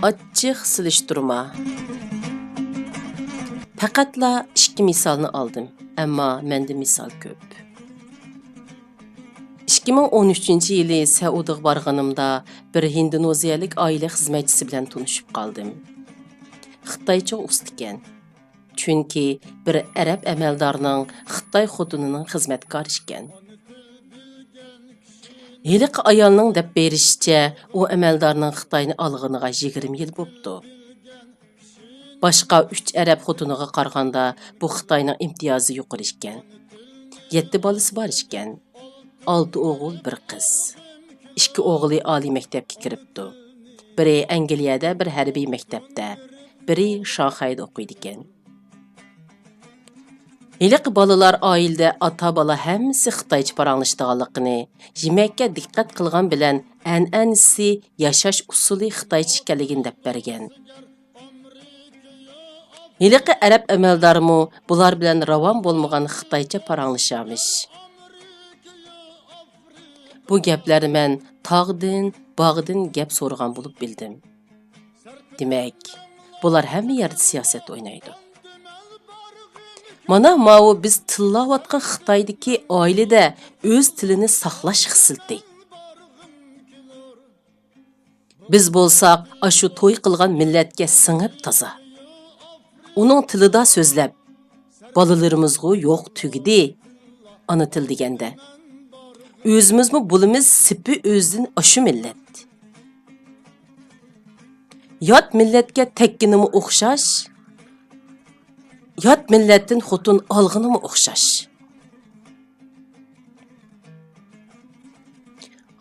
Açıq silishtirma. Faqatla ikki misolni oldim, ammo menda misol ko'p. 2013-yili Saudiga borganimda bir Hindoneziyalik oila xizmatchisi bilan tanishib qoldim. Xitoycha usta ekan. Chunki bir arab amaldorining Xitoy xotinining xizmatkori ekan. Heliq ayolning deb berishicha, u amaldorning Xitoyni olganiga 20 yil bo'pti. Başqa 3 arab xotiniga qaraganda bu Xitoyning imtiyozi yuqori ekan. 7 bolasi bor ekan. 6 o'g'il, 1 qiz. 2 o'g'li oliy maktabga kiribdi. Biri Angliyada bir harbiy maktabda, biri Shanxayda o'qiydi ekan. Heliq bolalar oilada ota-bola hammasi Xitoycha paranglashdiganligini, yemakka diqqat qilgan bilan an'anasi, yashash usuli Xitoycha ekanligini deb bergan. Heliqi arab amaldormu bular bilan ravon bo'lmagan Xitoycha paranglashamış. Bu gaplarni men tog'dan, bog'dan gap so'rgan bo'lib bildim. Demak, bular hamma yerda siyosat o'ynaydi. Mana ma'u biz tillayotgan Xitoydagi oilada o'z tilini saqlash xislati. Biz bo'lsak, ashu to'y qilgan millatga singib toza. Uning tilida so'zlab, bolalarimizga yo'q tugidi, ana til deganda. O'zimizmi bulimiz sipi o'zdan ashu millat. Yot millatga tekkinimi o'xshash, yot millatdan xotin olg'inimi o'xshash.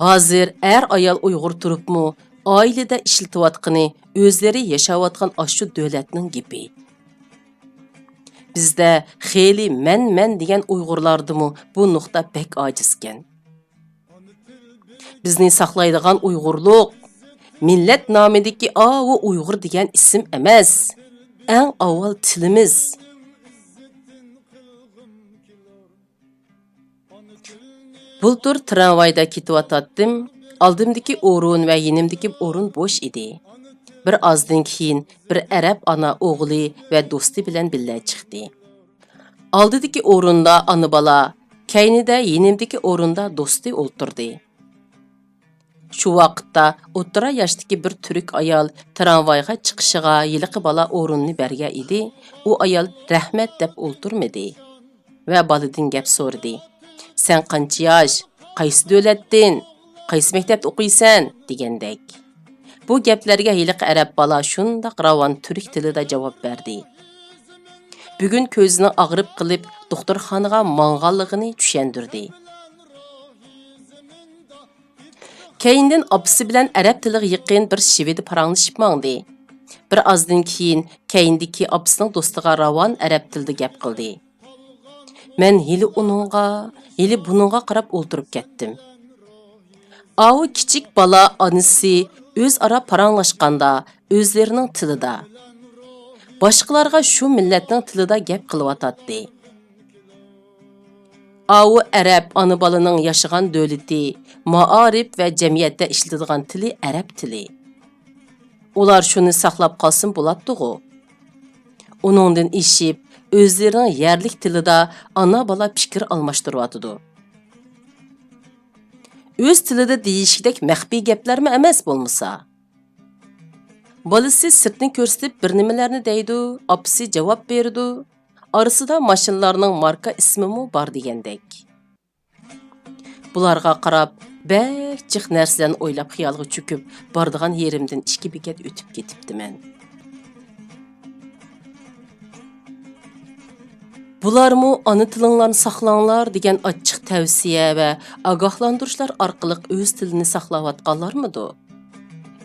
Hozir ayol Uyg'ur turibmi, oilada ishlatayotgani o'zlari yashayotgan ashu davlatning gibi. Bizda xeyli men degan Uyg'urlardimi bu nuqta bek ojizkan. Bizni saqlaydigan Uyg'urluq millat nomidagi o Uyg'ur degan ism emas. Eng avval tilimiz. Bultur tramvayda ketayotdim. Oldimdagi o'rin va yenimdagi o'rin bo'sh edi. Bir ozdan keyin bir arab ana o'g'li va do'sti bilan birga chiqdi. Oldidagi o'rinda ona bola, keynida yenimdagi o'rinda do'sti o'ltirdi. Shu vaqtda o'tira yoshdagi bir turk ayol tramvayga chiqishiga yiliqi bola o'rinni bergan edi. U ayol rahmat deb o'ltirmadi va boladan gap so'radi. Sen qancha yosh, qaysi davlatdan, qaysi maktabda o'qiysan degandek. Bu gaplarga yiliqi arab bola shundaq ravon turk tilida javob berdi. Bugun ko'zini og'rib qilib doktorxonaga mang'anligini tushundirdi. Keyindan opisi bilan arab tiliga yaqin bir shividi paranglashib mangdi. Bir ozdan keyin keyindagi opisining do'stiga ravon arab tilida gap qildi. Men hili uningga, hili buningga qarab o'ltirib ketdim. Avu kichik bola onasi o'zaro paranglashganda o'zlarining tilida, boshqalarga shu millatning tilida gap qilyotdi. Avu arab ona bolaning yashagan davlati, maarif va jamiyatda ishlatadigan tili arab tili. Ular shuni saqlab qolsin bo'ladi-ku. Uningdan ishib, o'zlarining yerlik tilida ana bola fikr almashtiryotdi. O'z tilida deyishidek maxfiy gaplarmi emas bo'lmasa? Bolasi sirtni ko'rsatib bir nimalarni deydi, opisi javob berdi. Arasida mashinalarning marka ismimi bor degandek. Bularga qarab, bek jiq narsalarni o'ylab xiyolga cho'kib, bordigan yerimdan 2 bekat o'tib ketibdiman. Bularmu ana tilinglarni saqlanglar degan ochiq tavsiya va ogohlantirishlar orqali o'z tilini saqlayotganlarmidi?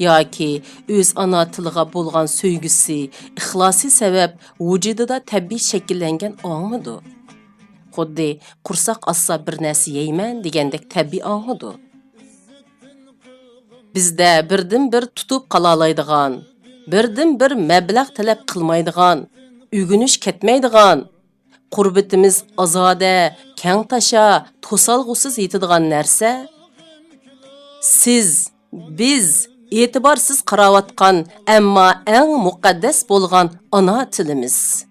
Yoki o'z ana tiliga bo'lgan sevgisi, ixlosi sabab vujudida tabiiy shakllangan ongmidi? Xuddi qursoq assa bir narsa yeyman degandek tabiiy ongmidi? Bizda birdan bir tutib qalalaydigan, birdan bir mablag' talab qilmaydigan, o'g'inish ketmaydigan, qurbatimiz ozoda, keng tasha, to'salg'usiz yetadigan narsa siz, biz e'tiborsiz qaravatgan, ammo eng muqaddas bo'lgan ana tilimiz.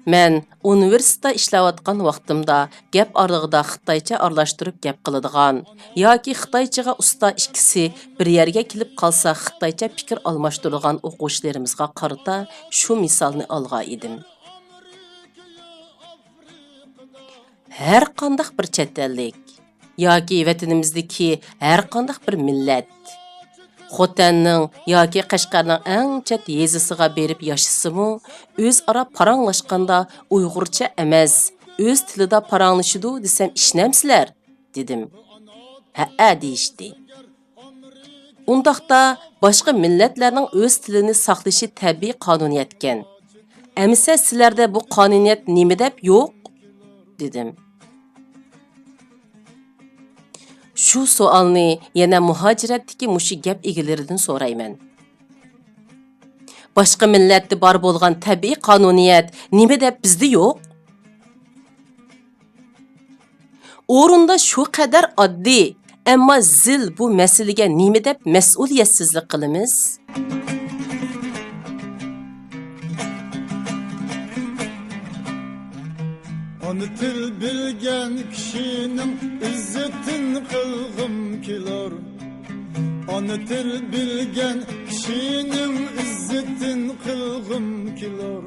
Men universitetda ishlayotgan vaqtimda gap aralığında Xitoycha aralashtirib gap qiladigan yoki Xitoychaga usta ikkisi bir yerga kelib qolsa Xitoycha fikr almashtiradigan o'quvchilarimizga qarata shu misolni olgan edim. Her qandaq bir chet ellik yoki vatanimizdagi har qandaq bir millat Xotanning yoki Qashqarning eng chet yezisiga berib yashasimi, o'zaro paranglashganda Uyg'urcha emas, o'z tilida paranglashidi desam ishlamsizlar, dedim. Ha, deyishdi. Undaqda boshqa millatlarning o'z tilini saqlashi tabiiy qonuniyatkan. Amsa sizlarda bu qonuniyat nima deb yo'q, dedim. Şu sualni yana muhojiratdagi mushu gap egalaridan so'rayman. Boshqa millatda bor bo'lgan tabiiy qonuniyat nima deb bizda yo'q? O'rinda shu qadar oddiy, ammo zil bu masalaga nima deb mas'uliyatsizlik qilamiz? Onu til bilgen kişinin izzetin kılgım kilar. Onu til bilgen kişinin izzetin kılgım kilar.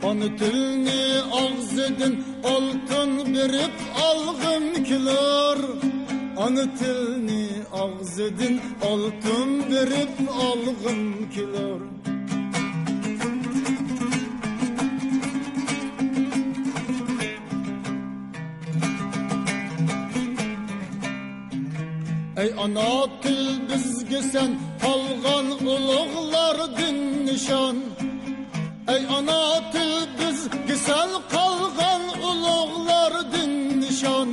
Onu tilni ağzedin altın berip algım kilar. Onu tilni ağzedin altın berip algım kilar. Ey ana til bizge sen kalgan ulug'lar din nishon. Ey ana til bizge sen kalgan ulug'lar din nishon.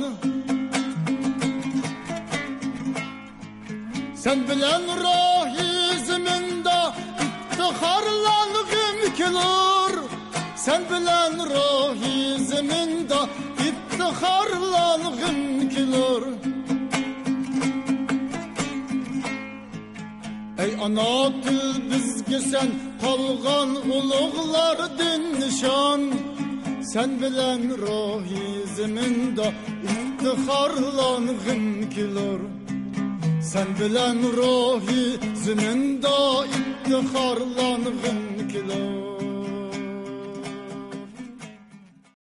Sen bilen rahizminda iftiharlanğım kilar. Sen bilen rahizminda iftiharlanğım kilar. Ey ana til bizge sen kalgan ulug'lar din nishon. Sen bilen ruhi zeminda iftiharlanğım kilar. Sen bilen ruhi zeminda iftiharlanğım kilar.